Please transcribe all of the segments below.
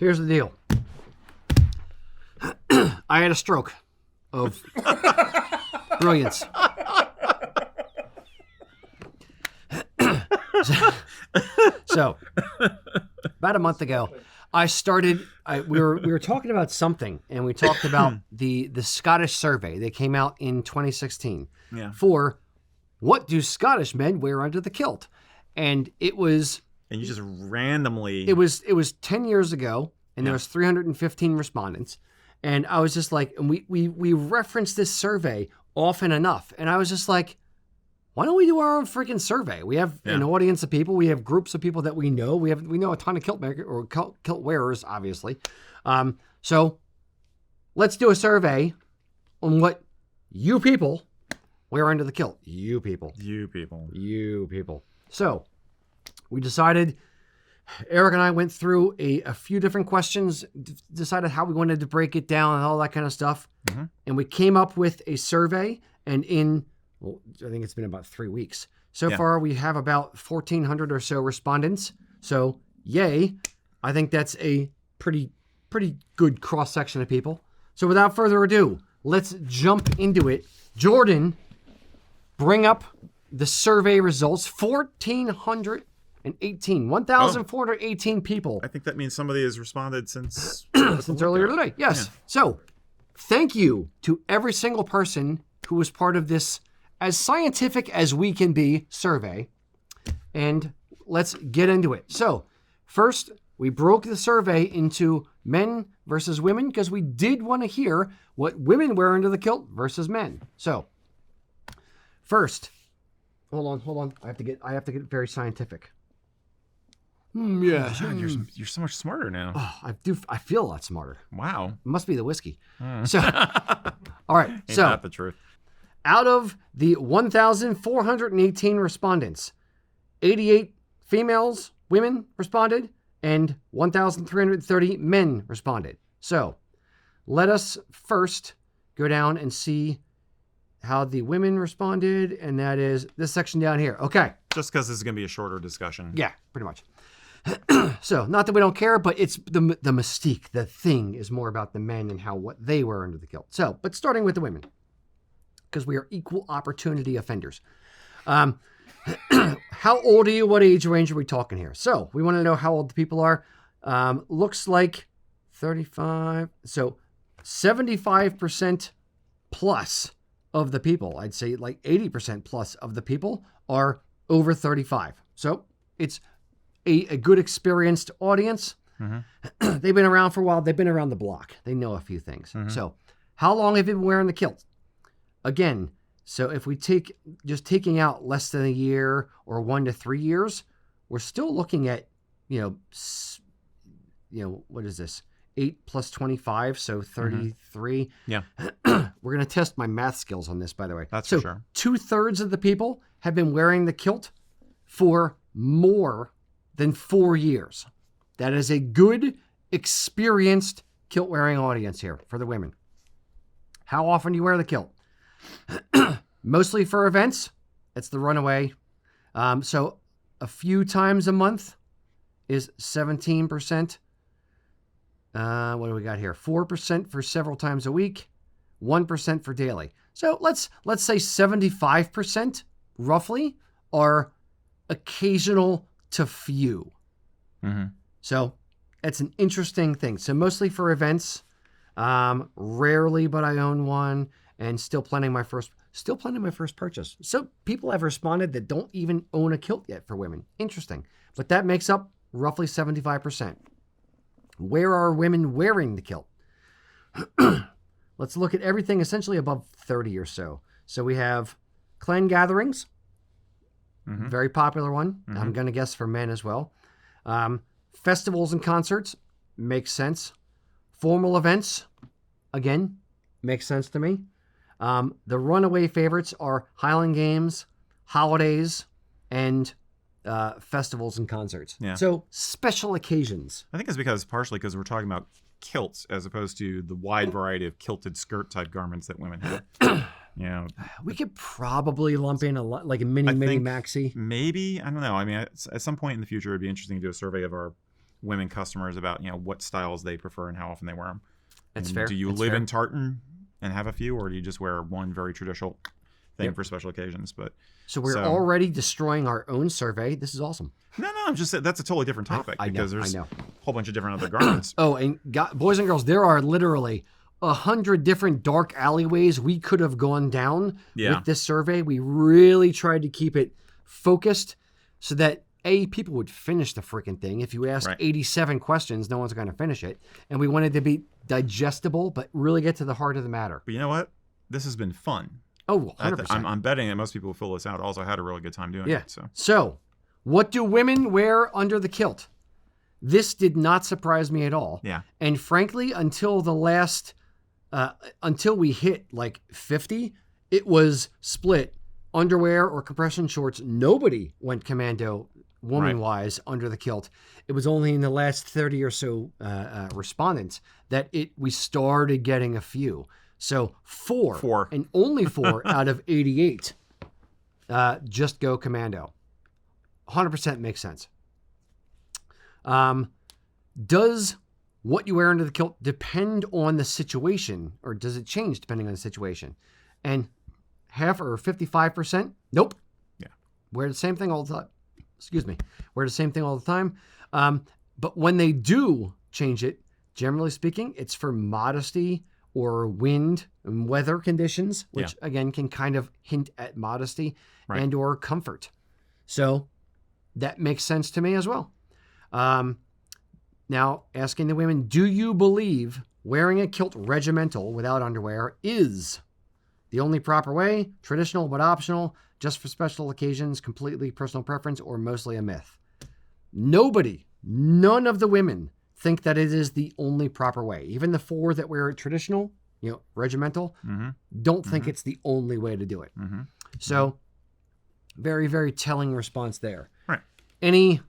here's the deal. I had a stroke of brilliance. So, about a month ago, I started. We were talking about something, and we talked about the Scottish survey that came out in 2016 for what do Scottish men wear under the kilt, and it was. And you just randomly. It was 10 years ago, and there was 315 respondents, and I was just like, and we referenced this survey often enough, and I was just like, why don't we do our own freaking survey? We have an audience of people. We have groups of people that we know. We know a ton of kilt wearers, obviously. So let's do a survey on what you people wear under the kilt. You people. So we decided. Eric and I went through a few different questions, decided how we wanted to break it down and all that kind of stuff, and we came up with a survey. And I think it's been about 3 weeks. So far, we have about 1,400 or so respondents. So, yay. I think that's a pretty good cross-section of people. So, without further ado, let's jump into it. Jordan, bring up the survey results. 1,418 people. I think that means somebody has responded since earlier today. Yes. Yeah. So, thank you to every single person who was part of this as scientific as we can be survey. And let's get into it. So first, we broke the survey into men versus women because we did want to hear what women wear under the kilt versus men. So first, hold on. I have to get very scientific. Yeah. God, you're so much smarter now. Oh, I feel a lot smarter. Wow. It must be the whiskey. So, all right. Ain't that the truth? Out of the 1,418 respondents, 88 women responded, and 1,330 men responded. So let us first go down and see how the women responded, and that is this section down here. Okay. Just because this is going to be a shorter discussion. Yeah, pretty much. So not that we don't care, but it's the mystique. The thing is more about the men and what they wear under the kilt. So, but starting with the women, because we are equal opportunity offenders. How old are you? What age range are we talking here? So we want to know how old the people are. Looks like 35. So 75% plus of the people, I'd say like 80% plus of the people are over 35. So it's a good experienced audience. Mm-hmm. They've been around for a while. They've been around the block. They know a few things. Mm-hmm. So how long have you been wearing the kilt? Again, so if we taking out less than a year or 1 to 3 years, we're still looking at, what is this? 8 plus 25, so 33. Mm-hmm. Yeah. We're going to test my math skills on this, by the way. That's for sure. 2/3 of the people have been wearing the kilt for more than 4 years. That is a good, experienced kilt wearing audience here for the women. How often do you wear the kilt? Mostly for events. It's the runaway. So a few times a month is 17%. What do we got here? 4% for several times a week, 1% for daily. So let's say 75% roughly are occasional to few. Mm-hmm. So it's an interesting thing. So mostly for events, rarely, but I own one. And still planning my first purchase. So people have responded that don't even own a kilt yet for women. Interesting. But that makes up roughly 75%. Where are women wearing the kilt? Let's look at everything essentially above 30 or so. So we have clan gatherings. Mm-hmm. Very popular one. Mm-hmm. I'm going to guess for men as well. Festivals and concerts. Makes sense. Formal events. Again, makes sense to me. The runaway favorites are Highland games, holidays, and festivals and concerts. Yeah. So special occasions. I think it's partially because we're talking about kilts as opposed to the wide variety of kilted skirt type garments that women have. We could probably lump in a mini maxi. Maybe, I don't know. I mean, at some point in the future, it'd be interesting to do a survey of our women customers about what styles they prefer and how often they wear them. That's And fair. Do you That's live fair. in tartan and have a few, or do you just wear one very traditional thing Yep. for special occasions? But So we're already destroying our own survey. This is awesome. no, I'm just saying that's a totally different topic I know, because there's I know. a whole bunch of different other garments. Oh, and boys and girls, there are literally 100 different dark alleyways we could have gone down with this survey. We really tried to keep it focused so that people would finish the freaking thing. If you ask 87 questions, no one's going to finish it. And we wanted to be digestible, but really get to the heart of the matter. But you know what? This has been fun. Oh, 100%. I'm betting that most people will fill this out. Also had a really good time doing it. So, what do women wear under the kilt? This did not surprise me at all. Yeah. And frankly, until we hit like 50, it was split. Underwear or compression shorts. Nobody went commando woman-wise under the kilt. It was only in the last 30 or so respondents that we started getting a few. So four. And only 4 out of 88 just go commando. 100% makes sense. Does what you wear under the kilt depend on the situation, or does it change depending on the situation? And half or 55%, nope. Yeah. Wear the same thing all the time. Wear the same thing all the time. But when they do change it, generally speaking, it's for modesty or wind and weather conditions, which again can kind of hint at modesty and or comfort. So that makes sense to me as well. Now, asking the women, do you believe wearing a kilt regimental without underwear is the only proper way, traditional but optional, just for special occasions, completely personal preference, or mostly a myth? None of the women think that it is the only proper way. Even the 4 that wear it traditional, regimental, don't think it's the only way to do it. So, very, very telling response there. Right. Any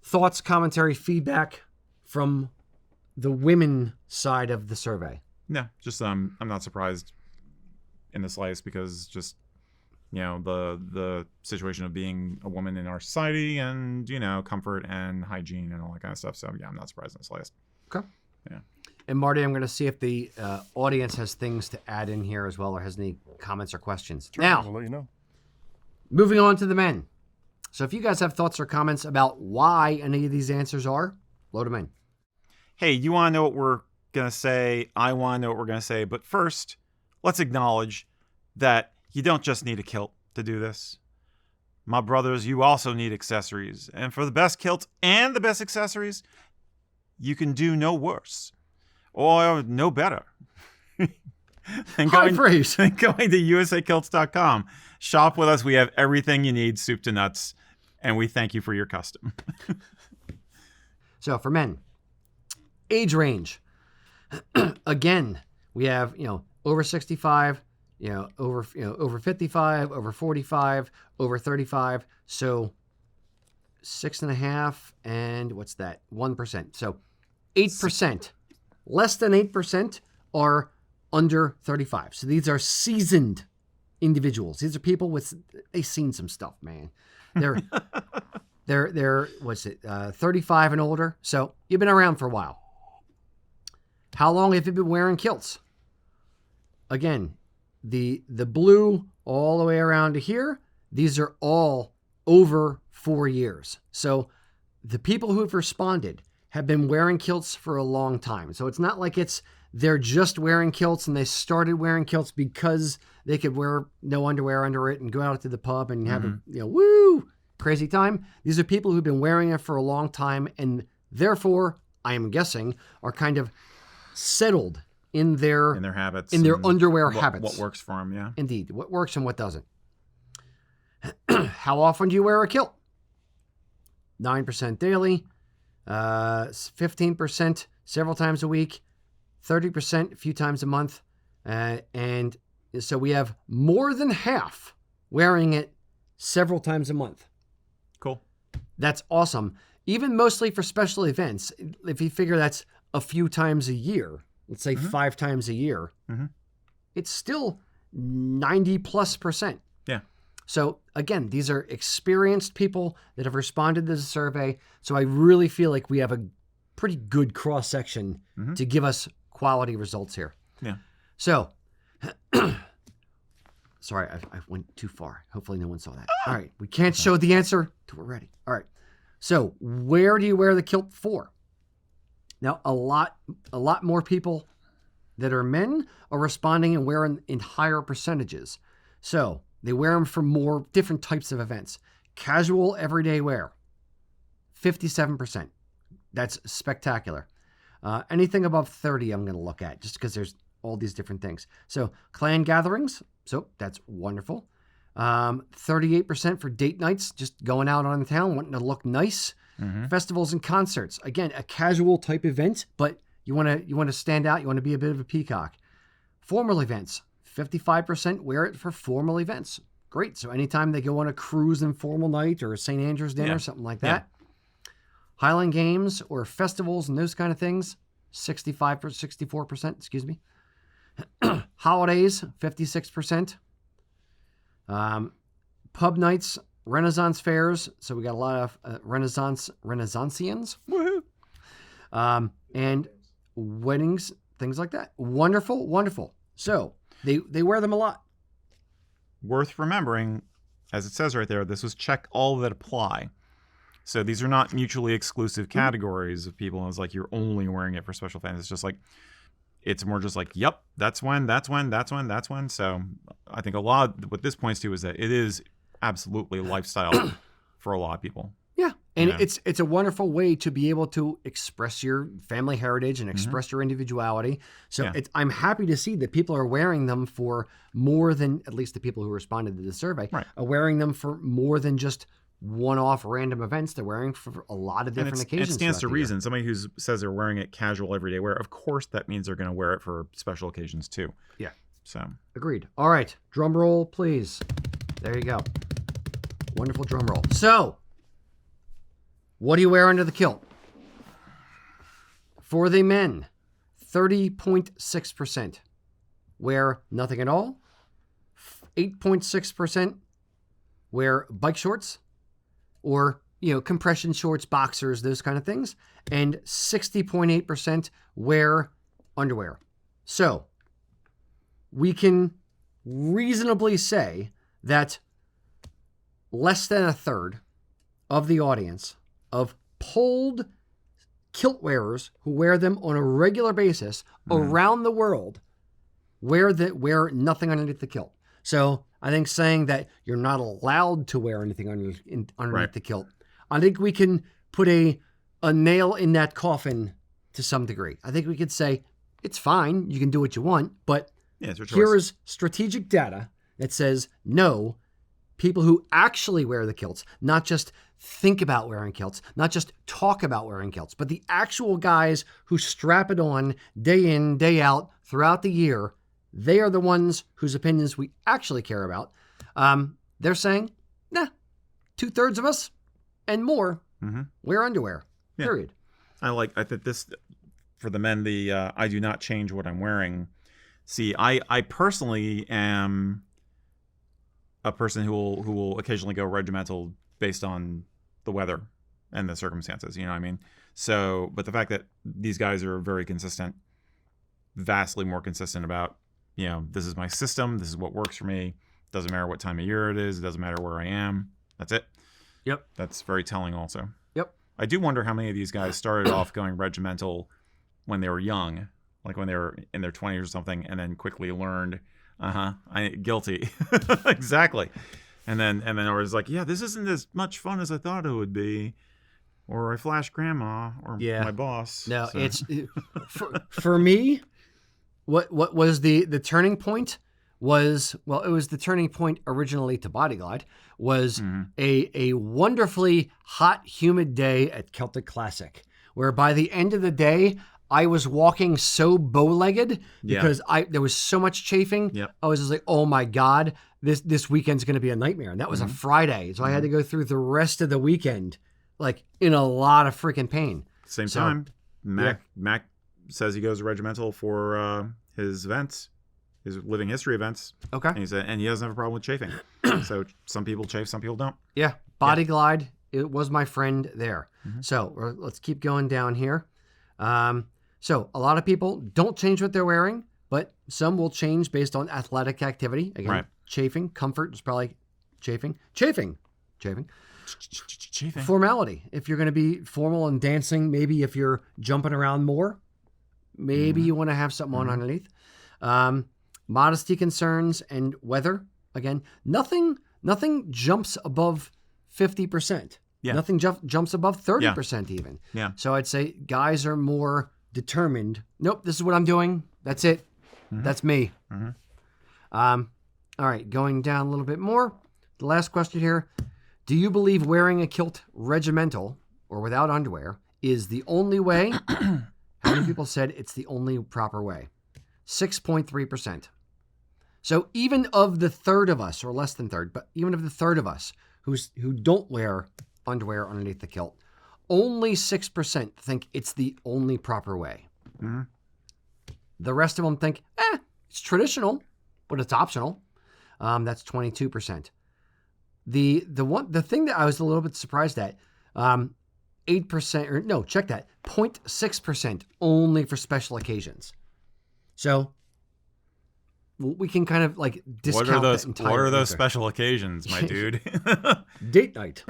thoughts, commentary, feedback from the women side of the survey? No, just I'm not surprised in the slightest because just the situation of being a woman in our society and comfort and hygiene and all that kind of stuff. So yeah, I'm not surprised in the slightest. Okay. Yeah. And Marty, I'm going to see if the audience has things to add in here as well, or has any comments or questions. Sure, now, I'll let you know. Moving on to the men. So if you guys have thoughts or comments about why any of these answers are, load them in. Hey, you want to know what we're going to say? I want to know what we're going to say. But first, let's acknowledge that you don't just need a kilt to do this. My brothers, you also need accessories. And for the best kilts and the best accessories, you can do no worse or no better than High praise. going to usakilts.com. Shop with us. We have everything you need, soup to nuts, and we thank you for your custom. So for men, age again, we have, over 65, over 55, over 45, over 35. So 6.5 and what's that? 1%. So 8%, less than 8% are under 35. So these are seasoned individuals. These are people they've seen some stuff, man. They're what's it? 35 and older. So you've been around for a while. How long have you been wearing kilts? Again, the blue all the way around to here, these are all over 4 years. So the people who have responded have been wearing kilts for a long time. So it's not like they're just wearing kilts and they started wearing kilts because they could wear no underwear under it and go out to the pub and have a woo crazy time. These are people who've been wearing it for a long time and therefore, I am guessing, are kind of settled in their habits, in their underwear habits. What works for them, yeah. Indeed, what works and what doesn't. How often do you wear a kilt? 9% daily, 15% several times a week, 30% a few times a month, and so we have more than half wearing it several times a month. Cool. That's awesome. Even mostly for special events. If you figure that's a few times a year, let's say 5 times a year, it's still 90+%. Yeah. So again, these are experienced people that have responded to the survey. So I really feel like we have a pretty good cross section to give us quality results here. Yeah. So, sorry, I went too far. Hopefully no one saw that. All right, we can't show the answer till we're ready. All right. So where do you wear the kilt for? Now, a lot more people that are men are responding and wearing in higher percentages. So they wear them for more different types of events. Casual, everyday wear, 57%. That's spectacular. Anything above 30, I'm going to look at just because there's all these different things. So clan gatherings, so that's wonderful. 38% for date nights, just going out on the town, wanting to look nice. Festivals and concerts, again, a casual type event, but you want to stand out. You want to be a bit of a peacock. Formal events, 55% wear it for formal events. Great. So anytime they go on a cruise and formal night or a St. Andrew's dinner, something like that. Highland games or festivals and those kind of things, 64%, excuse me. Holidays, 56%. Pub nights, Renaissance fairs. So we got a lot of Renaissancians. Woohoo! And weddings, things like that. Wonderful, wonderful. So they wear them a lot. Worth remembering, as it says right there, this was check all that apply. So these are not mutually exclusive categories of people. It's like you're only wearing it for special events. It's just like, it's more just like, yep, that's when. So I think a lot of what this points to is that it is absolutely a lifestyle for a lot of people. Yeah. And it's a wonderful way to be able to express your family heritage and express your individuality. So I'm happy to see that people are wearing them for more than, at least the people who responded to the survey, are wearing them for more than just one-off random events. They're wearing for a lot of different occasions. It stands to reason. Somebody who says they're wearing it casual everyday wear, of course that means they're going to wear it for special occasions too. Yeah. So agreed. All right. Drum roll, please. There you go. Wonderful drum roll. So what do you wear under the kilt? For the men, 30.6% wear nothing at all. 8.6% wear bike shorts or, compression shorts, boxers, those kind of things. And 60.8% wear underwear. So we can reasonably say that less than a third of the audience of polled kilt wearers who wear them on a regular basis around the world wear nothing underneath the kilt. So I think saying that you're not allowed to wear anything underneath the kilt, I think we can put a nail in that coffin to some degree. I think we could say it's fine, you can do what you want, but here is strategic data that says no, people who actually wear the kilts, not just think about wearing kilts, not just talk about wearing kilts, but the actual guys who strap it on day in, day out throughout the year, they are the ones whose opinions we actually care about. They're saying, nah, 2/3 of us and more wear underwear, period. I think this, for the men, I do not change what I'm wearing. See, I personally am a person who will occasionally go regimental based on the weather and the circumstances, you know what I mean? So, but the fact that these guys are very consistent, vastly more consistent about, this is my system, this is what works for me, doesn't matter what time of year it is, it doesn't matter where I am, that's it. Yep. That's very telling also. Yep. I do wonder how many of these guys started off going regimental when they were young, like when they were in their 20s or something, and then quickly learned, guilty. Exactly. And then I was like, yeah, this isn't as much fun as I thought it would be. Or I flashed grandma or my boss. No, so. It's for me, what was the turning point was, it was the turning point originally to Bodyglide, was a wonderfully hot, humid day at Celtic Classic, where by the end of the day, I was walking so bow-legged because there was so much chafing. Yep. I was just like, oh my God, this weekend's going to be a nightmare. And that was a Friday. So I had to go through the rest of the weekend, like in a lot of freaking pain. Same time, Mac says he goes regimental for his events. his living history events. Okay. And he said, and he doesn't have a problem with chafing. So some people chafe, some people don't. Yeah. Body glide. It was my friend there. So let's keep going down here. So a lot of people don't change what they're wearing, but some will change based on athletic activity. Again, Right. chafing, comfort is probably chafing. Chafing. Chafing. Formality. If you're going to be formal and dancing, maybe if you're jumping around more, maybe you want to have something on underneath. Modesty concerns and weather. Again, nothing jumps above 50%. Yeah. Nothing jumps above 30% even. Yeah. So I'd say guys are more determined. Nope, this is what I'm doing. That's it. That's me. All right, going down a little bit more. The last question here. Do you believe wearing a kilt regimental or without underwear is the only way? How many people said it's the only proper way? 6.3%. So even of the third of us, or less than third, but even of the third of us who don't wear underwear underneath the kilt, only 6% think it's the only proper way. The rest of them think, it's traditional, but it's optional. That's 22%. The thing that I was a little bit surprised at, 8%, or no, check that, 0.6% only for special occasions. So we can kind of like discount that entire What are those answer. special occasions, my dude? Date night.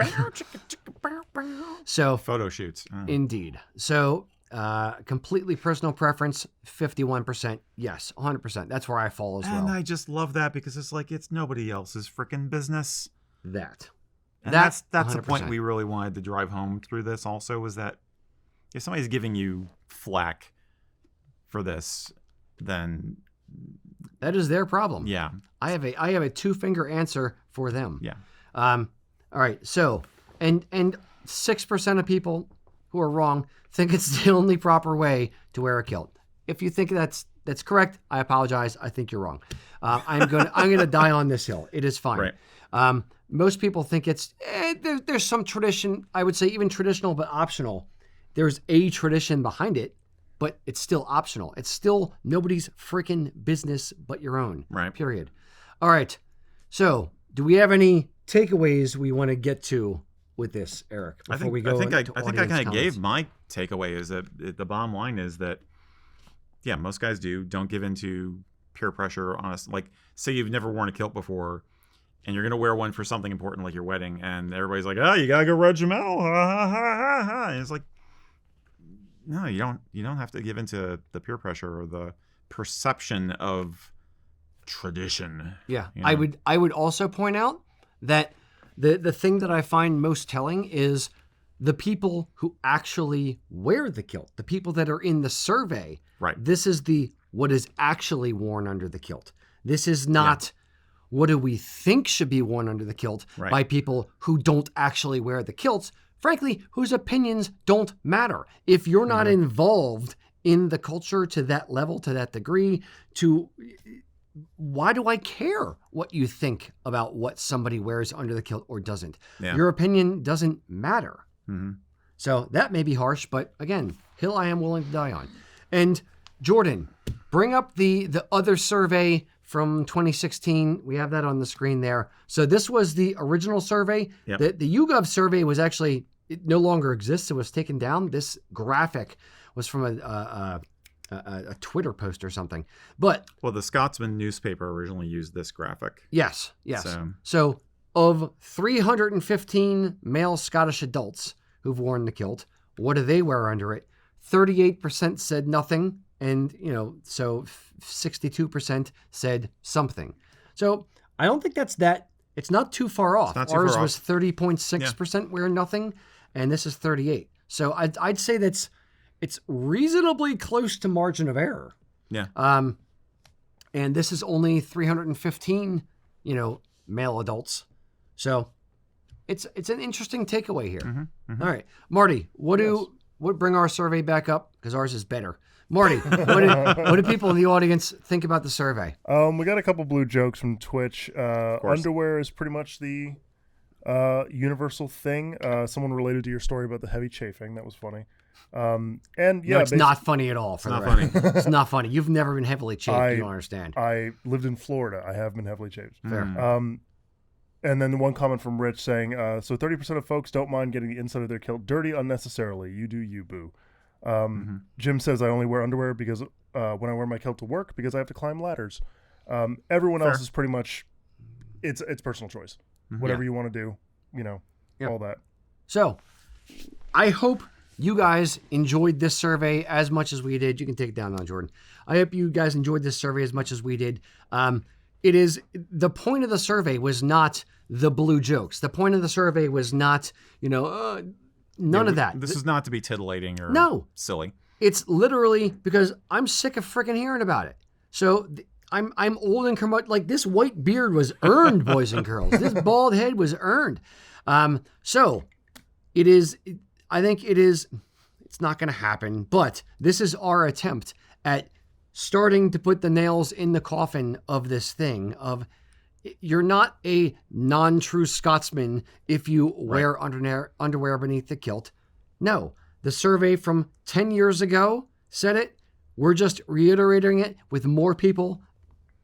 So Photo shoots. Oh. indeed. So completely personal preference, 51%. Yes, 100%. That's where I fall as well. And I just love that because it's like it's nobody else's freaking business. That. And That's that's the point 100%. we really wanted to drive home through this also, was that if somebody's giving you flack for this, then That is their problem. yeah. I have a two-finger answer for them. Yeah. All right. So, and 6% of people who are wrong think it's the only proper way to wear a kilt. If you think that's correct, I apologize. I think you're wrong. I'm gonna die on this hill. It is fine. Right. Most people think it's there's some tradition. I would say even traditional, but optional. There's a tradition behind it, but it's still optional. It's still nobody's freaking business but your own. Right. Period. All right. So, do we have any takeaways we want to get to with this, Eric? I think I kind of gave my takeaway is that the bottom line is that, yeah, most guys don't give into peer pressure on us. Like, say you've never worn a kilt before and you're going to wear one for something important like your wedding, and everybody's like, oh, you got to go regimental. And it's like, no, you don't have to give into the peer pressure or the perception of tradition. Yeah. You know? I would also point out that the thing that I find most telling is the people who actually wear the kilt, the people that are in the survey. Right. This is what is actually worn under the kilt. This is not what do we think should be worn under the kilt by people who don't actually wear the kilts, frankly, whose opinions don't matter. If you're not involved in the culture to that level, to that degree, why do I care what you think about what somebody wears under the kilt or doesn't? Yeah. Your opinion doesn't matter. Mm-hmm. So that may be harsh, but again, hill I am willing to die on. And Jordan, bring up the other survey from 2016. We have that on the screen there. So this was the original survey. Yep. The YouGov survey was actually, it no longer exists. It was taken down. This graphic was from a Twitter post or something. But the Scotsman newspaper originally used this graphic. yes. So of 315 male Scottish adults who've worn the kilt, what do they wear under it? 38% said nothing. And, so 62% said something. So I don't think it's not too far off. Ours was 30.6% wear nothing, and this is 38. So I'd say it's reasonably close to margin of error. Yeah. And this is only 315, male adults. So it's an interesting takeaway here. Mm-hmm. Mm-hmm. All right, Marty, what bring our survey back up because ours is better. Marty, what do people in the audience think about the survey? We got a couple blue jokes from Twitch. Underwear is pretty much the universal thing. Someone related to your story about the heavy chafing. That was funny. And No, yeah, it's not funny at all. For Not the record. funny. It's not funny. You've never been heavily shaved. You don't understand. I lived in Florida. I have been heavily shaved. Fair. And then one comment from Rich saying, so 30% of folks don't mind getting the inside of their kilt dirty unnecessarily. You do you, boo. Jim says, I only wear underwear because when I wear my kilt to work because I have to climb ladders. Everyone else is pretty much, it's personal choice. Whatever you want to do, all that. So, I hope you guys enjoyed this survey as much as we did. You can take it down now, Jordan. I hope you guys enjoyed this survey as much as we did. It is the point of the survey was not the blue jokes. The point of the survey was not, none of that. This is not to be titillating or silly. It's literally because I'm sick of freaking hearing about it. So I'm old and like this white beard was earned, boys and girls. This bald head was earned. So it is. I think it is. It's not going to happen. But this is our attempt at starting to put the nails in the coffin of this thing of you're not a non-true Scotsman if you wear underwear beneath the kilt. No, the survey from 10 years ago said it. We're just reiterating it with more people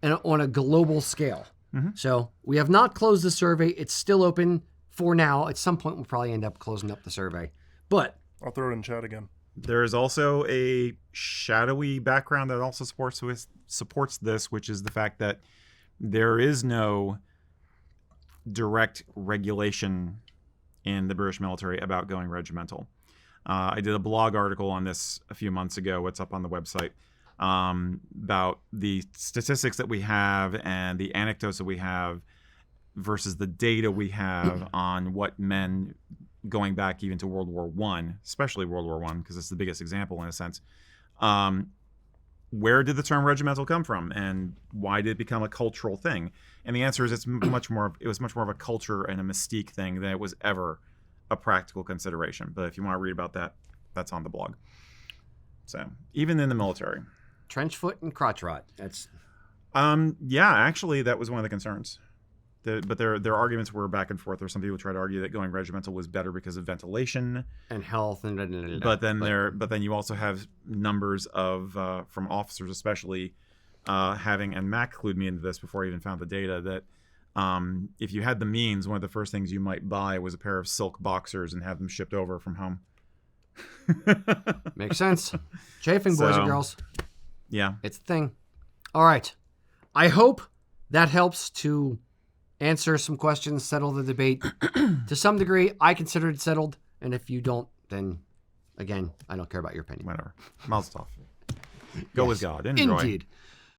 and on a global scale. So we have not closed the survey. It's still open for now. At some point, we'll probably end up closing up the survey. But I'll throw it in chat again. There is also a shadowy background that also supports this, which is the fact that there is no direct regulation in the British military about going regimental. I did a blog article on this a few months ago. It's up on the website about the statistics that we have and the anecdotes that we have versus the data we have on what men going back even to World War I, especially World War I, because it's the biggest example in a sense. Where did the term regimental come from, and why did it become a cultural thing? And the answer is it was much more of a culture and a mystique thing than it was ever a practical consideration. But if you want to read about that, that's on the blog. So even in the military, trench foot and crotch rot. That's actually that was one of the concerns. But their arguments were back and forth. There's some people try to argue that going regimental was better because of ventilation and health and but then you also have numbers of from officers especially having, and Mac clued me into this before I even found the data, that if you had the means, one of the first things you might buy was a pair of silk boxers and have them shipped over from home. Makes sense. Chaffing, boys and girls. Yeah, it's a thing. All right, I hope that helps to answer some questions, settle the debate. To some degree, I consider it settled. And if you don't, then, again, I don't care about your opinion. Whatever. Mazel tov. Go with God. Enjoy. Indeed.